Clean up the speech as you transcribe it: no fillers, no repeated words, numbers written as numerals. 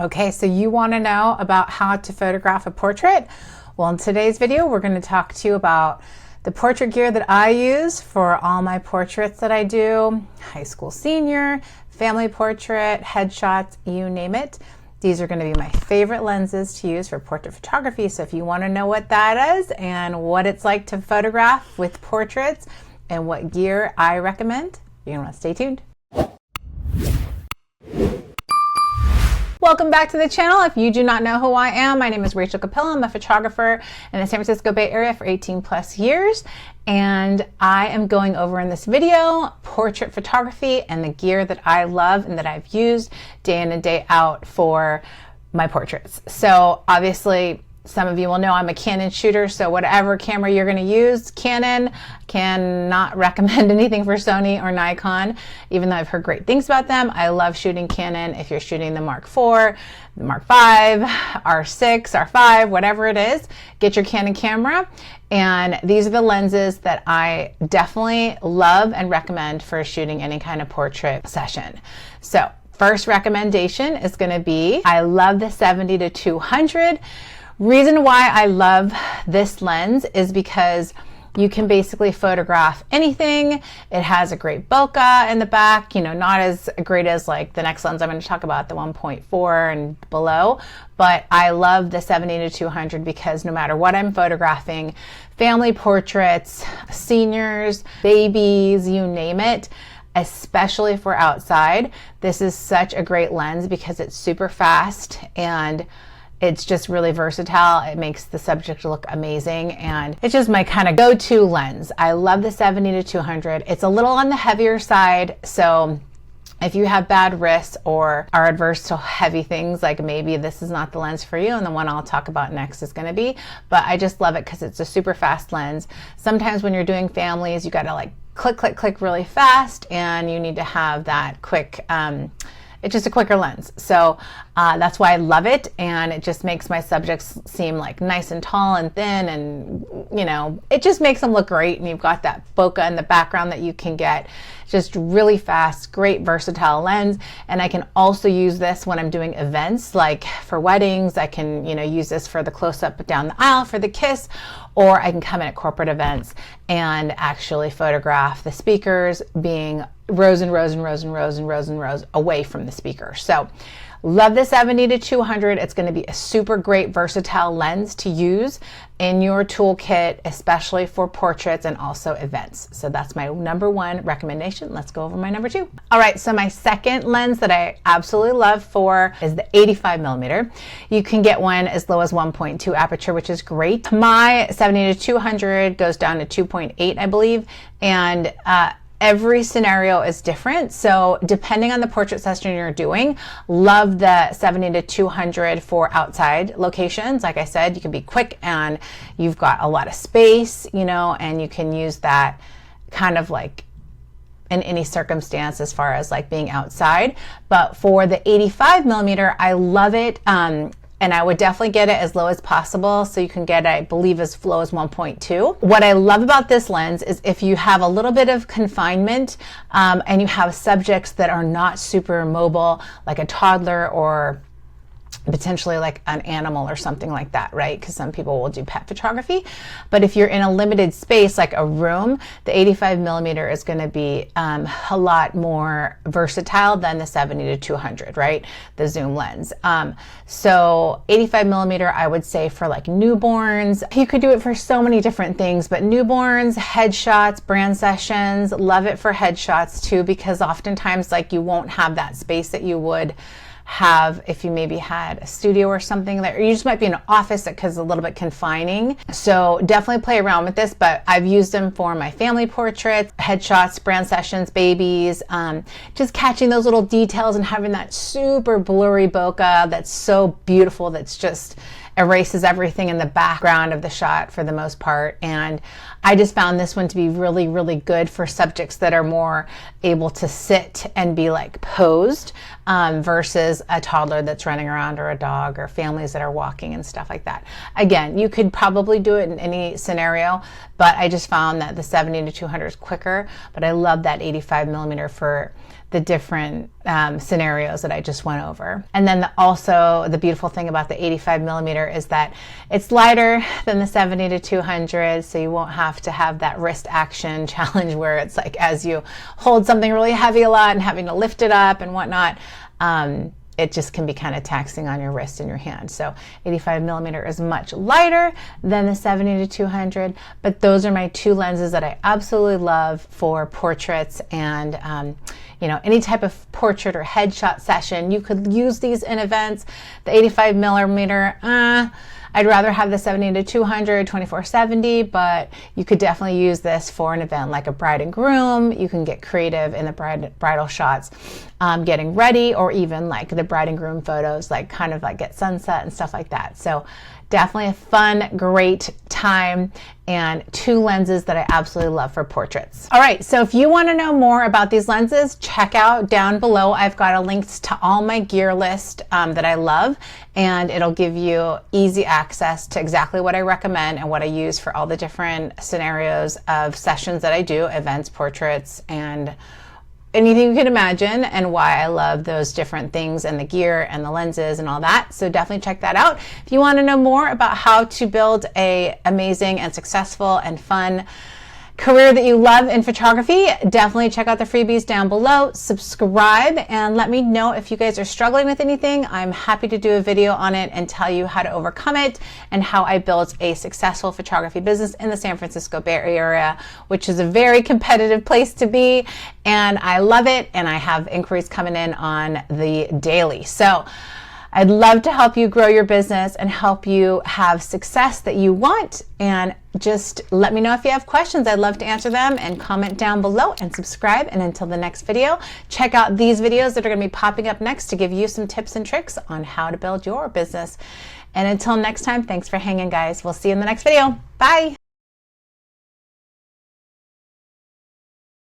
Okay, so you want to know about how to photograph a portrait? Well, in today's video, we're going to talk to you about the portrait gear that I use for all my portraits that I do, high school senior, family portrait, headshots, you name it. These are going to be my favorite lenses to use for portrait photography. So if you want to know what that is and what it's like to photograph with portraits and what gear I recommend, you're going to want to stay tuned. Welcome back to the channel. If you do not know who I am, my name is Rachel Capella. I'm a photographer in the San Francisco Bay Area for 18 plus years. And I am going over in this video portrait photography and the gear that I love and that I've used day in and day out for my portraits. So obviously, some of you will know I'm a Canon shooter, so whatever camera you're going to use, Canon, cannot recommend anything for Sony or Nikon, even though I've heard great things about them. I love shooting Canon. If you're shooting the Mark IV, the Mark V, R6, R5, whatever it is, get your Canon camera. And these are the lenses that I definitely love and recommend for shooting any kind of portrait session. So first recommendation is going to be, I love the 70-200. Reason why I love this lens is because you can basically photograph anything. It has a great bokeh in the back, you know, not as great as like the next lens I'm going to talk about, the 1.4 and below, but I love the 70-200 because no matter what I'm photographing, family portraits, seniors, babies, you name it, especially if we're outside, this is such a great lens because it's super fast and it's just really versatile. It makes the subject look amazing, and it's just my kind of go-to lens. I love the 70-200. It's a little on the heavier side, so if you have bad wrists or are adverse to heavy things, like maybe this is not the lens for you, and the one I'll talk about next is going to be, but I just love it because it's a super fast lens. Sometimes when you're doing families, you got to like click, click, click really fast, and you need to have that quick, it's just a quicker lens. So that's why I love it. And it just makes my subjects seem like nice and tall and thin. And, you know, it just makes them look great. And you've got that bokeh in the background that you can get. Just really fast, great versatile lens. And I can also use this when I'm doing events, like for weddings. I can, you know, use this for the close-up down the aisle for the kiss, or I can come in at corporate events and actually photograph the speakers being rows and rows and rows and rows and rows and rows away from the speaker. So love the 70-200. It's going to be a super great versatile lens to use in your toolkit, especially for portraits and also events. So that's my number one recommendation. Let's go over my number two. All right, so my second lens that I absolutely love for is the 85mm. You can get one as low as 1.2 aperture, which is great. My 70-200 goes down to 2.8, I believe, and every scenario is different. So depending on the portrait session you're doing, love the 70-200 for outside locations. Like I said, you can be quick and you've got a lot of space, you know, and you can use that kind of like in any circumstance as far as like being outside. But for the 85mm, I love it. And I would definitely get it as low as possible. So you can get, I believe, as low as 1.2. What I love about this lens is if you have a little bit of confinement and you have subjects that are not super mobile, like a toddler or potentially like an animal or something like that, right? Because some people will do pet photography. But if you're in a limited space, like a room, the 85mm is going to be a lot more versatile than the 70-200, right? The zoom lens. So 85mm, I would say for like newborns, you could do it for so many different things, but newborns, headshots, brand sessions, love it for headshots too, because oftentimes like you won't have that space that you would have if you maybe had a studio or something that, or you just might be in an office because it's a little bit confining. So definitely play around with this, but I've used them for my family portraits, headshots, brand sessions, babies, just catching those little details and having that super blurry bokeh that's so beautiful, that's just erases everything in the background of the shot for the most part. And I just found this one to be really, really good for subjects that are more able to sit and be like posed versus a toddler that's running around, or a dog, or families that are walking and stuff like that. Again, you could probably do it in any scenario, but I just found that the 70-200 is quicker, but I love that 85mm for the different scenarios that I just went over. And then also the beautiful thing about the 85 millimeter is that it's lighter than the 70 to 200, so you won't have to have that wrist action challenge where it's like as you hold something really heavy a lot and having to lift it up and whatnot. It just can be kind of taxing on your wrist and your hand. So 85 millimeter is much lighter than the 70 to 200, but those are my two lenses that I absolutely love for portraits and any type of portrait or headshot session. You could use these in events. The 85 millimeter, I'd rather have the 70 to 200, 24-70, but you could definitely use this for an event like a bride and groom. You can get creative in the bridal shots, getting ready, or even like the bride and groom photos, like kind of like at sunset and stuff like that. So definitely a fun, great time, and two lenses that I absolutely love for portraits. All right, so if you want to know more about these lenses, check out down below. I've got a link to all my gear list that I love, and it'll give you easy access to exactly what I recommend and what I use for all the different scenarios of sessions that I do, events, portraits, and anything you can imagine, and why I love those different things and the gear and the lenses and all that. So definitely check that out. If you want to know more about how to build a amazing and successful and fun career that you love in photography, definitely check out the freebies down below. Subscribe and let me know if you guys are struggling with anything. I'm happy to do a video on it and tell you how to overcome it and how I built a successful photography business in the San Francisco Bay Area, which is a very competitive place to be, and I love it, and I have inquiries coming in on the daily. So I'd love to help you grow your business and help you have success that you want. And just let me know if you have questions. I'd love to answer them, and comment down below and subscribe. And until the next video, check out these videos that are going to be popping up next to give you some tips and tricks on how to build your business. And until next time, thanks for hanging, guys. We'll see you in the next video. Bye.